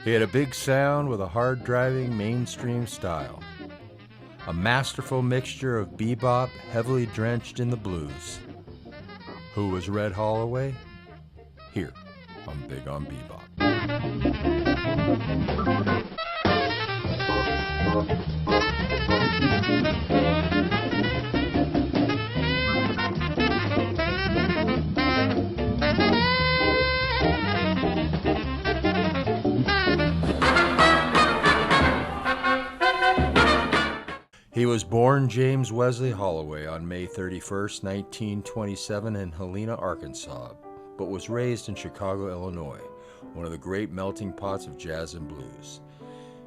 He had a big sound with a hard-driving mainstream style. A masterful mixture of bebop heavily drenched in the blues. Who was Red Holloway? Here on Big on Bebop. He was born James Wesley Holloway on May 31st, 1927 in Helena, Arkansas, but was raised in Chicago, Illinois, one of the great melting pots of jazz and blues.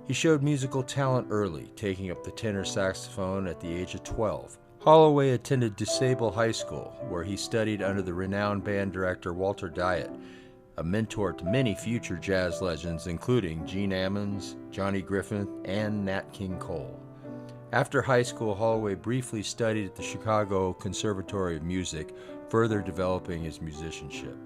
He showed musical talent early, taking up the tenor saxophone at the age of 12. Holloway attended DuSable High School, where he studied under the renowned band director Walter Diet, a mentor to many future jazz legends including Gene Ammons, Johnny Griffith, and Nat King Cole. After high school, Holloway briefly studied at the Chicago Conservatory of Music, further developing his musicianship.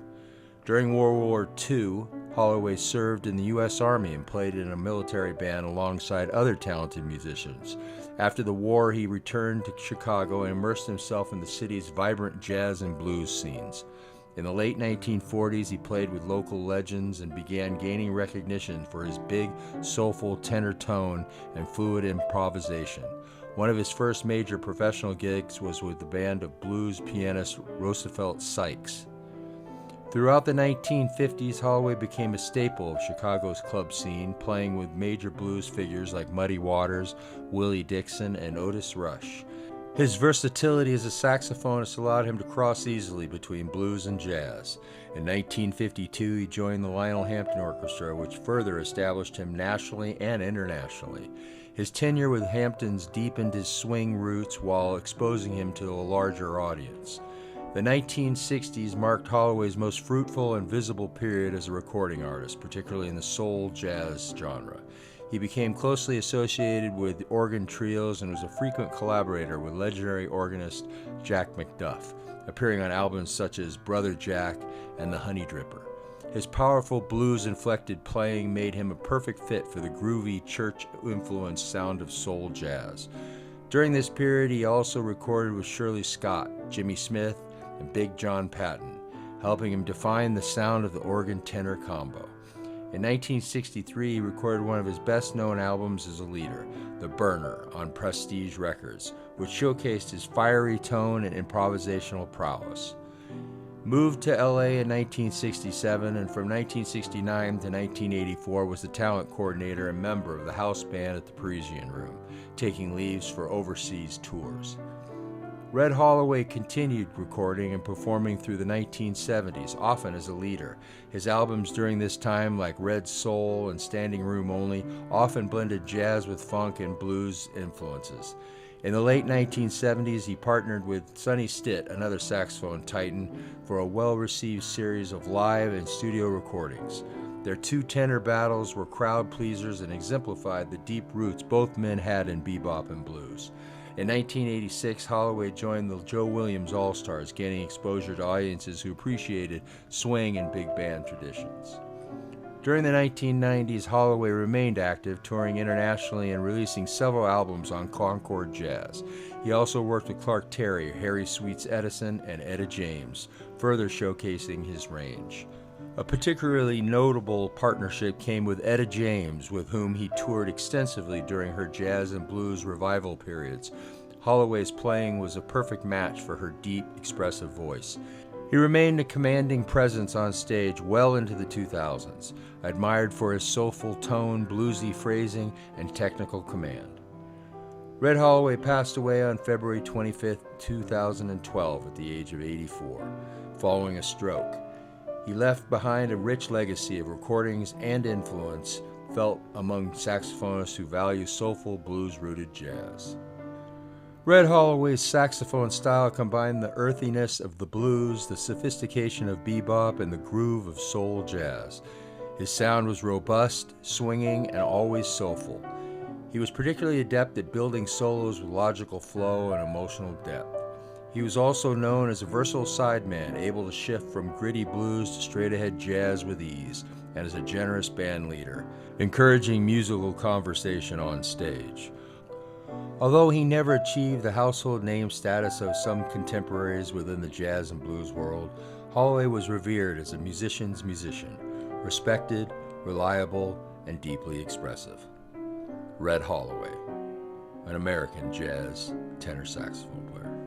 During World War II, Holloway served in the U.S. Army and played in a military band alongside other talented musicians. After the war, he returned to Chicago and immersed himself in the city's vibrant jazz and blues scenes. In the late 1940s, he played with local legends and began gaining recognition for his big, soulful tenor tone and fluid improvisation. One of his first major professional gigs was with the band of blues pianist Roosevelt Sykes. Throughout the 1950s, Holloway became a staple of Chicago's club scene, playing with major blues figures like Muddy Waters, Willie Dixon, and Otis Rush. His versatility as a saxophonist allowed him to cross easily between blues and jazz. In 1952, he joined the Lionel Hampton Orchestra, which further established him nationally and internationally. His tenure with Hampton's deepened his swing roots while exposing him to a larger audience. The 1960s marked Holloway's most fruitful and visible period as a recording artist, particularly in the soul jazz genre. He became closely associated with organ trios and was a frequent collaborator with legendary organist Jack McDuff, appearing on albums such as Brother Jack and The Honey Dripper. His powerful blues-inflected playing made him a perfect fit for the groovy, church-influenced sound of soul jazz. During this period, he also recorded with Shirley Scott, Jimmy Smith, and Big John Patton, helping him define the sound of the organ-tenor combo. In 1963, he recorded one of his best-known albums as a leader, The Burner, on Prestige Records, which showcased his fiery tone and improvisational prowess. Moved to LA in 1967, and from 1969 to 1984 was the talent coordinator and member of the house band at the Parisian Room, taking leaves for overseas tours. Red Holloway continued recording and performing through the 1970s, often as a leader. His albums during this time, like Red Soul and Standing Room Only, often blended jazz with funk and blues influences. In the late 1970s, he partnered with Sonny Stitt, another saxophone titan, for a well-received series of live and studio recordings. Their two tenor battles were crowd pleasers and exemplified the deep roots both men had in bebop and blues. In 1986, Holloway joined the Joe Williams All-Stars, gaining exposure to audiences who appreciated swing and big band traditions. During the 1990s, Holloway remained active, touring internationally and releasing several albums on Concord Jazz. He also worked with Clark Terry, Harry Sweets Edison, and Etta James, further showcasing his range. A particularly notable partnership came with Etta James, with whom he toured extensively during her jazz and blues revival periods. Holloway's playing was a perfect match for her deep, expressive voice. He remained a commanding presence on stage well into the 2000s, admired for his soulful tone, bluesy phrasing, and technical command. Red Holloway passed away on February 25, 2012 at the age of 84, following a stroke. He left behind a rich legacy of recordings and influence felt among saxophonists who value soulful blues-rooted jazz. Red Holloway's saxophone style combined the earthiness of the blues, the sophistication of bebop, and the groove of soul jazz. His sound was robust, swinging, and always soulful. He was particularly adept at building solos with logical flow and emotional depth. He was also known as a versatile sideman, able to shift from gritty blues to straight-ahead jazz with ease, and as a generous band leader, encouraging musical conversation on stage. Although he never achieved the household name status of some contemporaries within the jazz and blues world, Holloway was revered as a musician's musician, respected, reliable, and deeply expressive. Red Holloway, an American jazz tenor saxophone player.